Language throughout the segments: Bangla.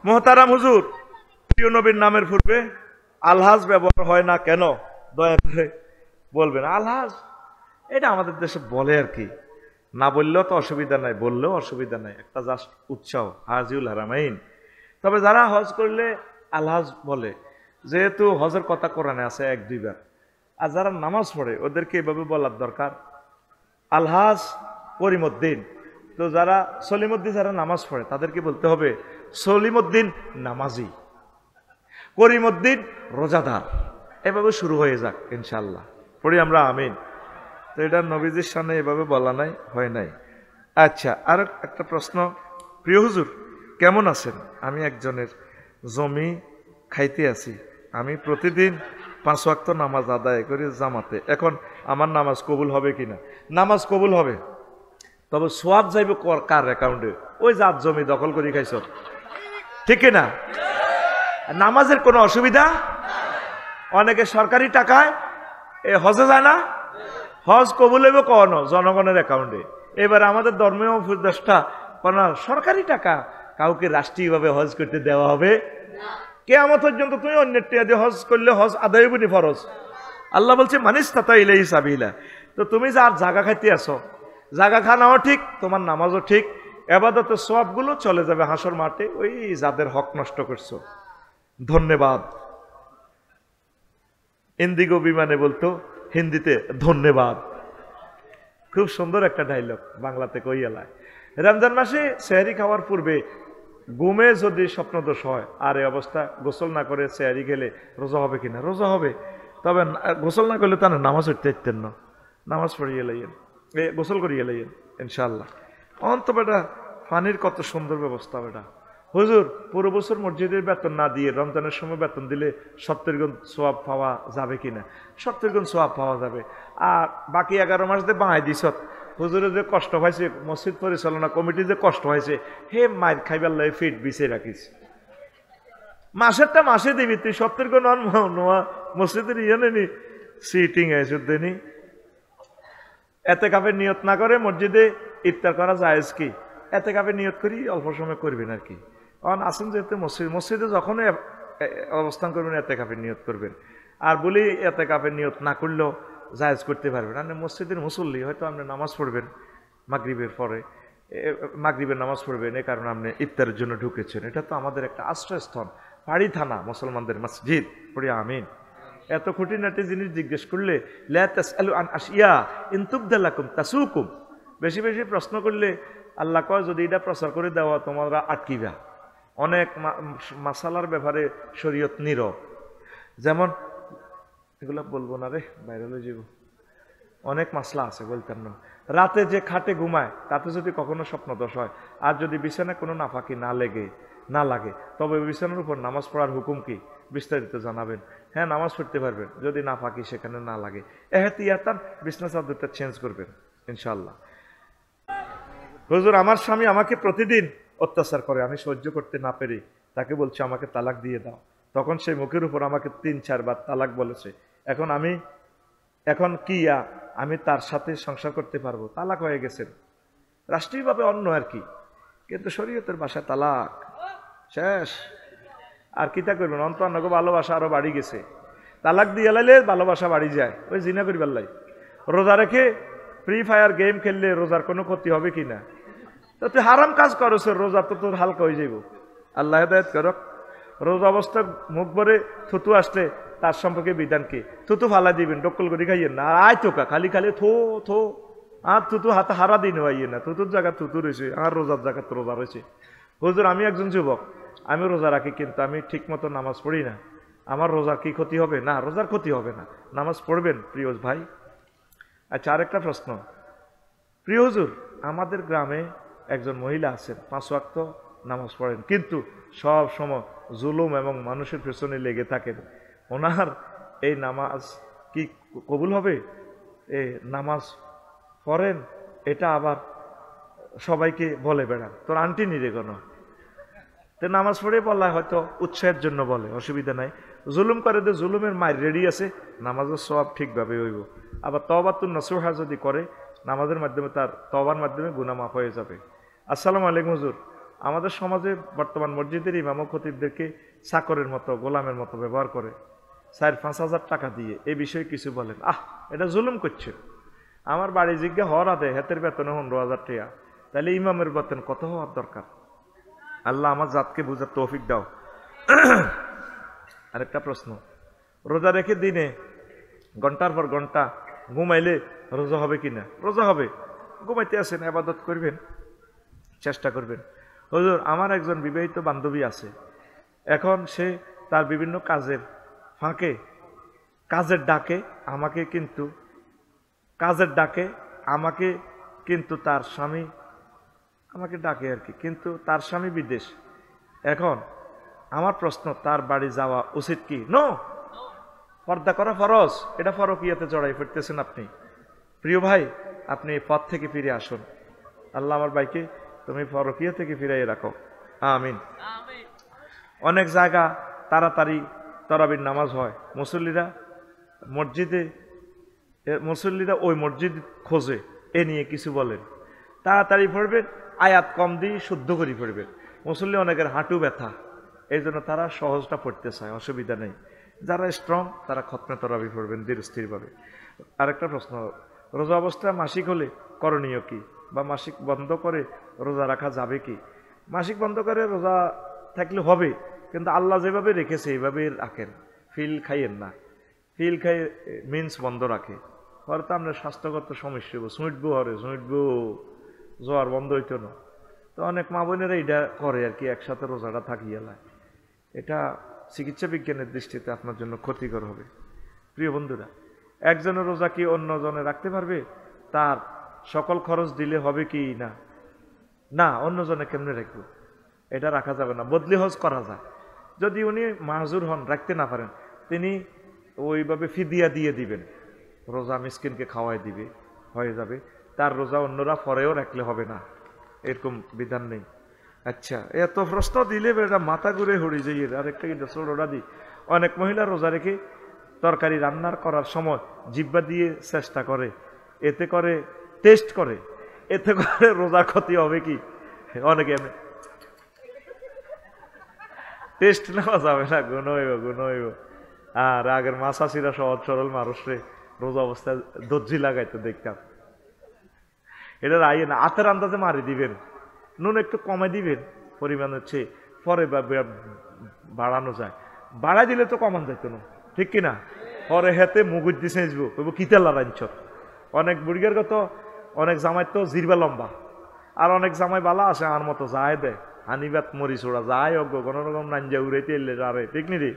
মোহতারাম হুজুর, প্রিয় নবীর নামের পূর্বে আলহাজ ব্যবহার হয় না কেন? দয়া করে বলবেন। আলহাজ এটা আমাদের দেশে বলে আর কি, না বললেও তো অসুবিধা নাই, বললেও অসুবিধা নাই, একটা জাস্ট উৎসাহ, হাজিউল হারামাইন। তবে যারা হজ করলে আলহাজ বলে, যেহেতু হজের কথা কোরআনে আছে 1-2 বার, আর যারা নামাজ পড়ে ওদেরকে এভাবে বলার দরকার, আলহাজ করিমউদ্দিন। তো যারা সলিমউদ্দিন, যারা নামাজ পড়ে তাদেরকে বলতে হবে সলিমউদ্দিন নামাজি, করিমউদ্দিন রোজাদার। এভাবে শুরু হয়ে যাক ইনশাল্লাহ, পড়ি আমরা আমিন। তো এটা নবীজির সামনে এভাবে বলা নাই, হয় নাই। আচ্ছা, আর একটা প্রশ্ন। প্রিয় হুজুর কেমন আছেন? আমি একজনের জমি খাইতে আছি। আমি প্রতিদিন 5 ওয়াক্ত নামাজ আদায় করি জামাতে। এখন আমার নামাজ কবুল হবে কিনা? নামাজ কবুল হবে, তবে সোয়াব যাইবে কার অ্যাকাউন্টে? ওই যার জমি দখল করে খাইছ, ঠিক না? নামাজের কোনো অসুবিধা? অনেকে সরকারি টাকায় হজে যায় না, হজ কবুল হইব কখনো জনগণের অ্যাকাউন্টে। এবার আমাদের ধর্মীয় উপদেষ্টা কোন সরকারি টাকা কাউকে রাষ্ট্রীয়ভাবে হজ করতে দেওয়া হবে? কিয়ামত পর্যন্ত তুমি অন্যের টাকা দিয়ে হজ করলে হজ আদায় হইবনি ফরজ। আল্লাহ বলছে মানিস্তাতা ইলাইহি সাবিলা। তো তুমি যার জায়গা খাইতে আসো, জায়গা খানাও ঠিক, তোমার নামাজও ঠিক, ইবাদতের সওয়াবগুলো চলে যাবে হাসর মাঠে ওই যাদের হক নষ্ট করছো। ধন্যবাদ। ইন্দিগো বিমানে বলতো হিন্দিতে ধন্যবাদ। খুব সুন্দর একটা ডায়লগ, বাংলাতে কই এলায়। রমজান মাসে সেহরি খাওয়ার পূর্বে ঘুমে যদি স্বপ্নদোষ হয় আর এই অবস্থা গোসল না করে সেহরি খেলে রোজা হবে কিনা? রোজা হবে, তবে গোসল না করলে তার নামাজ উঠতে ইতেন না, নামাজ পড়িয়ে লাইয়েন, গোসল করিয়ে লাইয়েন ইনশাল্লাহ। অন্ত বেটা পানির কত সুন্দর ব্যবস্থা বেটা। হুজুর পুরো বছর মসজিদের বেতন না দিয়ে রমজানের সময় বেতন দিলে 70 গুণ সোয়াব পাওয়া যাবে কিনা? 70 গুণ সোয়াব পাওয়া যাবে। আর বাকি 11 মাস দিয়ে বাঁহাই দিস, হুজুরের যে কষ্ট হয়েছে, মসজিদ পরিচালনা কমিটি যে কষ্ট হয়েছে, হে মায়ের খাইবার লাগে ফিট বিছে রাখিস। মাসেরটা মাসে দিবি তুই, 70 গুণ মসজিদের ইয়ে নেনি সিটিং দেনি। এতে কাপের নিয়ত না করে মসজিদে ইফতার করা জায়েজ কি? এতে কাপের নিয়ত করি অল্প সময় করবেন আর কি। কারণ আসেন যেহেতু মসজিদে যখন অবস্থান করবেন এতে কাপের নিয়ত করবেন। আর বলি এতে কাপের নিয়ত না করলেও জায়েজ করতে পারবেন। আপনি মসজিদের মুসল্লি, হয়তো আপনি নামাজ পড়বেন মাগরিবের পরে, মাগরিবের নামাজ পড়বেন, এ কারণে আপনি ইফতারের জন্য ঢুকেছেন। এটা তো আমাদের একটা আশ্রয়স্থল, পাড়ি থানা মুসলমানদের মসজিদ, পড়ি আমিন। এত খুঁটিনাটি জিনিস জিজ্ঞেস করলে লা তাসআলু আন আশিয়া ইন তুবদা লাকুম তাসুকুম। বেশি বেশি প্রশ্ন করলে আল্লাহ কয় যদি এটা প্রচার করে দেওয়া তোমরা আটকিবা। অনেক মাসালার ব্যাপারে শরীয়ত নীরব, যেমন এগুলো বলবো না রে, বাইরে লয়ে যাব। অনেক মাসলা আছে বলতাম না। রাতে যে খাটে ঘুমায় তাতে যদি কখনো স্বপ্নদোষ হয়, আর যদি বিছানায় কোনো নাফাকি না লাগে, তবে বিছানার উপর নামাজ পড়ার হুকুম কি বিস্তারিত জানাবেন। হ্যাঁ, নামাজ পড়তে পারবেন যদি নাফাকি সেখানে না লাগে। এহতিয়াতান বিছনা চাদরটা চেঞ্জ করবেন ইনশাআল্লাহ। হুজুর আমার স্বামী আমাকে প্রতিদিন অত্যাচার করে, আমি সহ্য করতে না পেরে তাকে বলছি আমাকে তালাক দিয়ে দাও। তখন সে মুখের উপর আমাকে 3-4 বার তালাক বলেছে। এখন কি আমি তার সাথে সংসার করতে পারবো? তালাক হয়ে গেছেন, রাষ্ট্রীয়ভাবে অন্য আর কি, কিন্তু শরীয়তের ভাষায় তালাক শেষ। আর কিতা করবেন? অন্তর্নগ ভালোবাসা আরো বাড়ি গেছে, তালাক দিয়ে লাইলে ভালোবাসা বাড়ি যায়। ওই জিনা করিবার লাই রোজা রেখে ফ্রি ফায়ার গেম খেললে রোজার কোনো ক্ষতি হবে কিনা? তো তুই হারাম কাজ করছ, রোজা তো তোর হালকা হয়ে যাইব। আল্লাহ হেদায়েত করক। রোজা অবস্থা মুখ ভরে থুতু আসলে তার সম্পর্কে বিধান কি? থুতু ফালা দিবেন, ডক্কল করে খাইয়েন না। আয় তোকা খালি থো আর থুতু হাতে হারা দিন হইয়ে না, থুতুর জায়গা থুতু রয়েছে, আর রোজার জায়গা তো রোজা রয়েছে। হুজুর আমি একজন যুবক, আমি রোজা রাখি কিন্তু আমি ঠিক মতো নামাজ পড়ি না, আমার রোজার কি ক্ষতি হবে? না, রোজার ক্ষতি হবে না, নামাজ পড়বেন প্রিয় ভাই। আচ্ছা, আরেকটা প্রশ্ন। প্রিয় হুজুর আমাদের গ্রামে একজন মহিলা আছেন, 5 ওয়াক্ত নামাজ পড়েন, কিন্তু সব সময় জুলুম এবং মানুষের পেছনে লেগে থাকেন। ওনার এই নামাজ কি কবুল হবে? এই নামাজ পড়েন, এটা আবার সবাইকে বলে বেড়ান তোর আন্টি নিরে কোনো। তো নামাজ পড়ে বলা হয়তো উৎসাহের জন্য বলে, অসুবিধা নাই। জুলুম করে যে জুলুমের মায়ের রেডি আছে, নামাজের সওয়াব ঠিকভাবে হইব। আবার তওবাতুন নাসুহা যদি করে, নামাজের মাধ্যমে তার তওবার মাধ্যমে গুনাহ মাফ হয়ে যাবে। আসসালামু আলাইকুম হুজুর, আমাদের সমাজে বর্তমান মসজিদের ইমাম ও খতিবদেরকে চাকরের মতো গোলামের মতো ব্যবহার করে 4-5 হাজার টাকা দিয়ে এই বিষয়ে কিছু বলেন। এটা জুলুম করছে। আমার বাড়ি জিজ্ঞা হওয়ার আদে হাতের বেতনে 15,000 টাকা, তাহলে ইমামের বেতন কত হওয়ার দরকার? আল্লাহ আমার জাতকে বুঝার তৌফিক দাও। আরেকটা প্রশ্ন, রোজা রেখে দিনে ঘন্টার পর ঘন্টা ঘুমাইলে রোজা হবে কিনা? রোজা হবে। ঘুমাইতে আসেন, ইবাদত করবেন, চেষ্টা করবেন। হুজুর, আমার একজন বিবাহিত বান্ধবী আছে, এখন সে তার বিভিন্ন কাজের ফাঁকে কাজের ডাকে আমাকে কিন্তু তার স্বামী আমাকে ডাকে আর কি, কিন্তু তার স্বামী বিদেশ। এখন আমার প্রশ্ন, তার বাড়ি যাওয়া উচিত কি? নো, পর্দা করা ফরজ। এটা ফরকিয়াতে জড়াই ফিরতেছেন আপনি। প্রিয় ভাই, আপনি এই পথ থেকে ফিরে আসুন। আল্লাহ আমার ভাইকে তুমি ফরকিয়া থেকে ফিরাই রাখো, আমিন। অনেক জায়গা তাড়াতাড়ি তারাবির নামাজ হয়, মুসল্লিরা ওই মসজিদ খোঁজে, এ নিয়ে কিছু বলেন। তাড়াতাড়ি পড়বেন, আয়াত কম দিয়ে শুদ্ধ করে পড়বেন। মুসল্লি অনেকের হাঁটু ব্যথা, এই জন্য তারা সহজটা পড়তে চায়, অসুবিধা নেই। যারা স্ট্রং তারা খতমে তারাবি পড়বেন ধীর স্থিরভাবে। আরেকটা প্রশ্ন, রোজা অবস্থা মাসিক হলে করণীয় কি, বা মাসিক বন্ধ করে রোজা রাখা যাবে কি? মাসিক বন্ধ করে রোজা থাকলে হবে, কিন্তু আল্লাহ যেভাবে রেখেছে এইভাবে রাখেন, ফিল খাইয়েন না। ফিল খাই মিন্স বন্ধ রাখে, হয়তো আপনার স্বাস্থ্যগত সমস্যা হবো, সুইটবো জোয়ার বন্ধ হইতো না। তো অনেক মা বোনেরা এটা করে আর কি, একসাথে রোজাটা থাকিয়ে লায়। এটা চিকিৎসা বিজ্ঞানের দৃষ্টিতে আপনার জন্য ক্ষতিকর হবে। প্রিয় বন্ধুরা, একজনের রোজা কি অন্যজনে রাখতে পারবে? তার সকল খরচ দিলে হবে কি না? না, অন্যজনে কেমনে রাখবো? এটা রাখা যাবে না। বদলি হজ করা যায়, যদি উনি মাহজুর হন, রাখতে না পারেন, তিনি ওইভাবে ফিদিয়া দিয়ে দিবেন, রোজা মিসকিনকে খাওয়াই দিবে, হয়ে যাবে। তার রোজা অন্যরা পরেও রাখলে হবে না, এরকম বিধান নেই। আচ্ছা, এত প্রশ্ন দিলে এটা মাথা ঘুরে হড়ি যাই। আরেকটা কিন্তু ছোটটা দিই, অনেক মহিলা রোজা রেখে তরকারি রান্নার করার সময় জিহ্বা দিয়ে চেষ্টা করে, এতে করে টেস্ট করে, এতে করে রোজার ক্ষতি হবে কি? অনেকে টেস্ট নেওয়া যাবে না, গুণ হইব। আর আগের মাছাশিরা সহজ সরল মানুষরে রোজা অবস্থায় দর্জি লাগাইতে দেখতাম। এটা রাইয়ে না, হাতের আন্দাজে মারি দিবেন, নুন একটু কমে দিবেন পরিমাণ হচ্ছে, পরে বাড়ানো যায়। বাড়াই দিলে তো কমান যাইতো না, ঠিক কিনা? পরে হেতে মুগুর দিয়ে সেঁচবো, কিতালা রাঞ্চ। অনেক বুড়িগের কত, অনেক জামাই তো জিরবা লম্বা, আর অনেক জামাই বালা আসে আর মতো যায় দেয়, হানিবাত মরি ছোড়া যায় অজ্ঞ কোন রকম নাঞ্জা উড়াইতে এলে যাবে, ঠিক নি রে?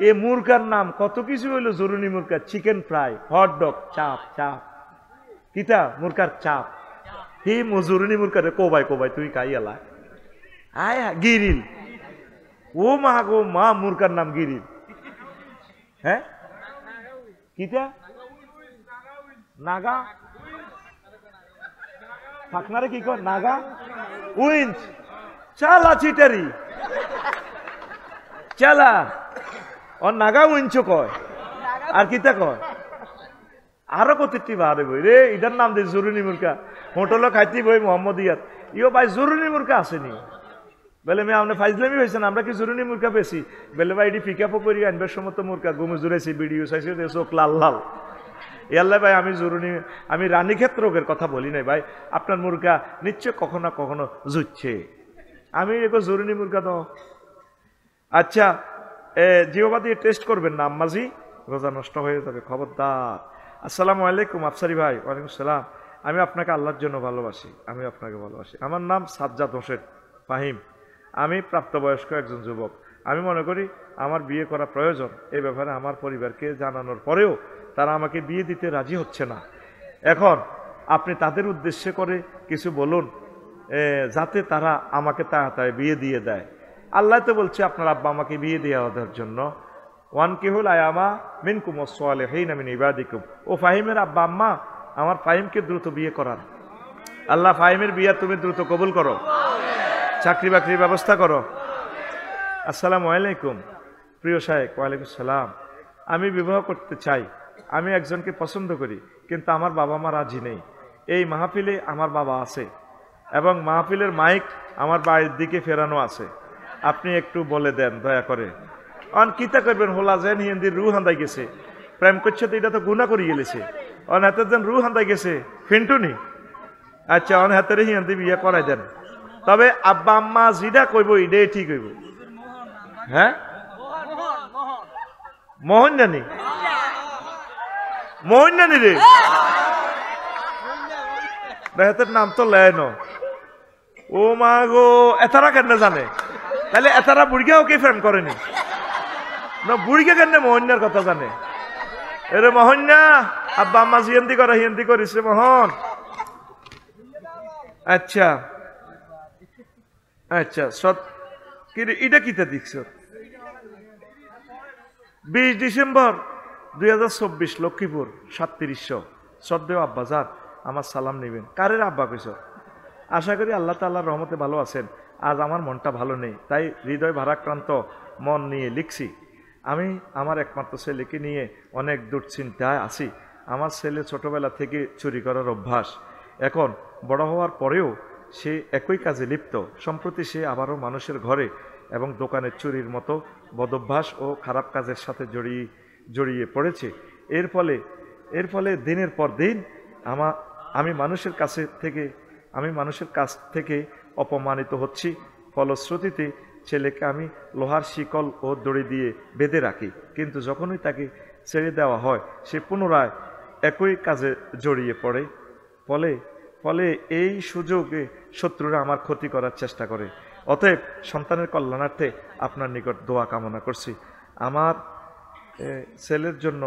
এ মুরগার নাম কত কিছু হইলো, জরুরি মুরগা, চিকেন ফ্রাই, হট ডগ, চাপ কিতা মুরগার চাপ, হি মজুরনি মুরগারে কোবাই তুই খাইয়ালা আয় গিরিল। ও মা গো মা, মুরগার নাম গিরিল। হ্যাঁ, কিতা নাগা ফাঁকনারে কি কর, নাগা উইঞ্চ, চালা চিটারি চালা, ও নাগা উইঞ্চ কয়, আর কিতা কয়, আরো কতটি বাড়ে বই রে, এটার নাম দিয়ে জরুরি মুরগা। হোটেলও খাইতে বই মোহাম্মদ ইয়াত, ইও ভাই জরুরি মুরগা আসেনি বলে, মেয়ে আপনি ফাইজলামি হয়েছেন, আমরা কি জরুরি মুরগা বেশি বলে, ভাই এটি পিকআপও করি আনবার সময় মুরগা গুমে জুড়েছি, ভিডিও চাইছি, চোখ লাল লাল। ইয়াল্লা ভাই, আমি রানীক্ষেত রোগের কথা বলি নাই ভাই, আপনার মুরগা নিশ্চয় কখনো না কখনো জুচ্ছে, আমি এগো জরুরি মুরগা দাও। আচ্ছা, জিওবা দিয়ে টেস্ট করবেন না আম্মাজি, রোজা নষ্ট হয়ে যাবে, খবরদার। আসসালামু আলাইকুম আফসারি ভাই। ওয়ালাইকুম সালাম। আমি আপনাকে আল্লাহর জন্য ভালোবাসি, আমি আপনাকে ভালোবাসি। আমার নাম সাজ্জাদ হোসেন ফাহিম, আমি প্রাপ্তবয়স্ক একজন যুবক। আমি মনে করি আমার বিয়ে করা প্রয়োজন। এই ব্যাপারে আমার পরিবারকে জানানোর পরেও তারা আমাকে বিয়ে দিতে রাজি হচ্ছে না। এখন আপনি তাদের উদ্দেশ্যে করে কিছু বলুন, যাতে তারা আমাকে তাড়াতাড়ি বিয়ে দিয়ে দেয়। আল্লাহ তো বলছে আপনার আব্বা আমাকে বিয়ে দেওয়ার জন্য, ওয়ানকিহুল আয়ামা মিনকুম ওয়াসসালিহিনা মিন ইবাদিকুম। ও ফাহিমের আব্বা আম্মা, আমার ফাহিমকে দ্রুত বিয়ে করান। আল্লাহ ফাহিমের বিয়ে তুমি দ্রুত কবুল করো, চাকরি বাকরির ব্যবস্থা করো। আসসালামু আলাইকুম প্রিয় শায়েখ। ওয়ালাইকুম সালাম। আমি বিবাহ করতে চাই, আমি একজনকে পছন্দ করি, কিন্তু আমার বাবা মা রাজি নেই। এই মাহফিলে আমার বাবা আছে, এবং মাহফিলের মাইক আমার বাড়ির দিকে ফেরানো আছে, আপনি একটু বলে দেন দয়া করে। অন কিতা করবেন হোলা যেন হিন্দির রু হান্দাই গেছে, প্রেম করছে তো এটা তো গুণা করি গেলেছে, অন হাতের যেন রু হান্দাই গেছে ফিন্টুনি। আচ্ছা, অন হাতের হিন্দি বিয়ে করাই দেন, তবে আব্বা আম্মা যেটা কইব এটাই ঠিক হইব। হ্যাঁ, মোহন জানি, মোহন জানি রে, হাতের নাম তো লেন। ও মা গো, এতারা কেন জানে? তাহলে এতারা বুড়িগাও কে ফ্রেম করেনি না, বুড়িকে কেন মোহন্যার কথা জানে? এরে মোহন্যা, আব্বা আম্মা হিন্দি করা হিন্দি করিস রে মোহন। আচ্ছা আচ্ছা, সৎ কি এটা কিতা দেখছ? 20 ডিসেম্বর 2024 লক্ষ্মীপুর 3700। শ্রদ্ধেয় আব্বাজান, আমার সালাম নেবেন। কারের আব্বা কইছ? আশা করি আল্লাহ তাআলার রহমতে ভালো আছেন। আজ আমার মনটা ভালো নেই, তাই হৃদয় ভারাক্রান্ত মন নিয়ে লিখছি। আমি আমার একমাত্র ছেলেকে নিয়ে অনেক দুশ্চিন্তায় আছি। আমার ছেলে ছোটবেলা থেকে চুরি করার অভ্যাস, এখন বড় হওয়ার পরেও সে একই কাজে লিপ্ত। সম্প্রতি সে আবারও মানুষের ঘরে এবং দোকানে চুরির মতো বদভ্যাস ও খারাপ কাজের সাথে জড়িয়ে পড়েছে। এর ফলে দিনের পর দিন আমি মানুষের কাছ থেকে অপমানিত হচ্ছি। ফলশ্রুতিতে ছেলেকে আমি লোহার শিকল ও দড়ি দিয়ে বেঁধে রাখি, কিন্তু যখনই তাকে ছেড়ে দেওয়া হয় সে পুনরায় একই কাজে জড়িয়ে পড়ে। ফলে এই সুযোগে শত্রুরা আমার ক্ষতি করার চেষ্টা করে। অতএব সন্তানের কল্যাণার্থে আপনার নিকট দোয়া কামনা করছি। আমার ছেলের জন্য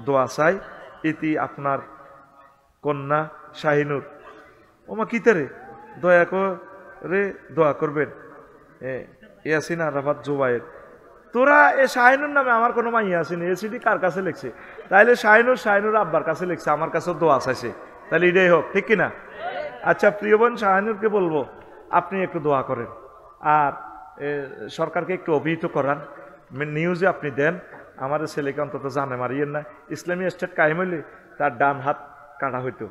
দোয়া চাই। ইতি আপনার কন্যা শাহিনুর। ওমা কিতারে দয়া করে দোয়া করবেন। ইয়াসিন আরাফাত জুবাইর। তোরা এ শাহিনুর নামে আমার কোনো মাইয়া আসেনি, এসিডি কার কাছে লিখছে? তাইলে শাহিনুর আব্বার কাছে লিখছে, আমার কাছে দোয়া চাইছে, তাহলে এটাই হোক, ঠিক কিনা? আচ্ছা, প্রিয় বোন শাহিনুরকে বলবো আপনি একটু দোয়া করেন, আর সরকারকে একটু অভিহিত করান, নিউজে আপনি দেন আমার ছেলেকে অন্তত জানে মারিয়েন না। ইসলামী স্টেট কায়েম হইলে তার ডান হাত কাটা হইতো,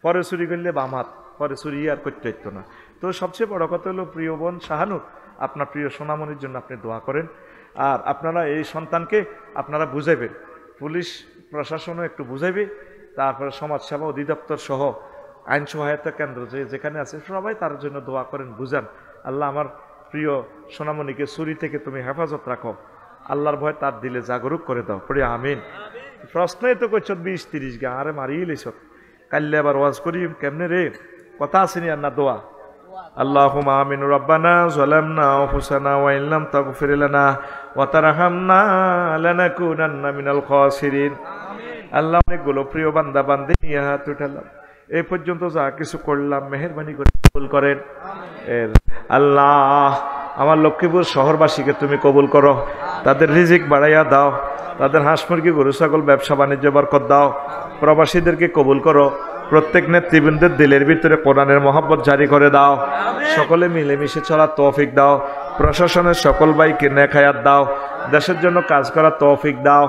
পরে চুরি করলে বাম হাত, পরে চুরি আর করতে হইতো না। তো সবচেয়ে বড় কথা হলো প্রিয় বোন শাহানুর, আপনার প্রিয় সোনামণির জন্য আপনি দোয়া করেন। আর আপনারা এই সন্তানকে আপনারা বুঝাইবেন, পুলিশ প্রশাসনও একটু বুঝাইবে, তারপরে সমাজসেবা অধিদপ্তর সহ আইন সহায়তা কেন্দ্র যেখানে আছে সবাই তার জন্য দোয়া করেন, বুঝান। আল্লাহ আমার প্রিয় সোনামণিকে চুরি থেকে তুমি হেফাজত রাখো, আল্লাহর ভয় তার দিলে জাগরুক করে দাও, পড়ি আমিন। প্রশ্নই তো করছ 20-30 গা, আরে মারিয়ে লিছ। কাল্লে আবার ওয়াজ করি কেমনে রে, কথা আসেনি আর না দোয়া। আল্লাহুম্মা আমিন। রব্বানা যালামনা আনফুসানা ওয়া ইন লাম তাগফির লানা ওয়া তারহামনা লানাকুনান্না মিনাল খাসিরিন। আল্লাহ, অনেকগুলো প্রিয় বান্দা বান্দি নিয়ে হাত উঠালাম, এই পর্যন্ত যা কিছু করলাম মেহেরবানি করে কবুল করেন। আল্লাহ, আমার লক্ষ্মীপুর শহরবাসীকে তুমি কবুল করো, তাদের রিজিক বাড়াইয়া দাও, তাদের হাঁস মুরগি গরু ছাগল ব্যবসা বাণিজ্য বরকত দাও। প্রবাসীদেরকে কবুল করো, প্রত্যেক নেতৃবৃন্দের দিলের ভিতরে কোরআনের মহব্বত জারি করে দাও, সকলে মিলেমিশে চলার তৌফিক দাও। প্রশাসনের সকল ভাইকে নেক হায়াত দাও, দেশের জন্য কাজ করার তৌফিক দাও।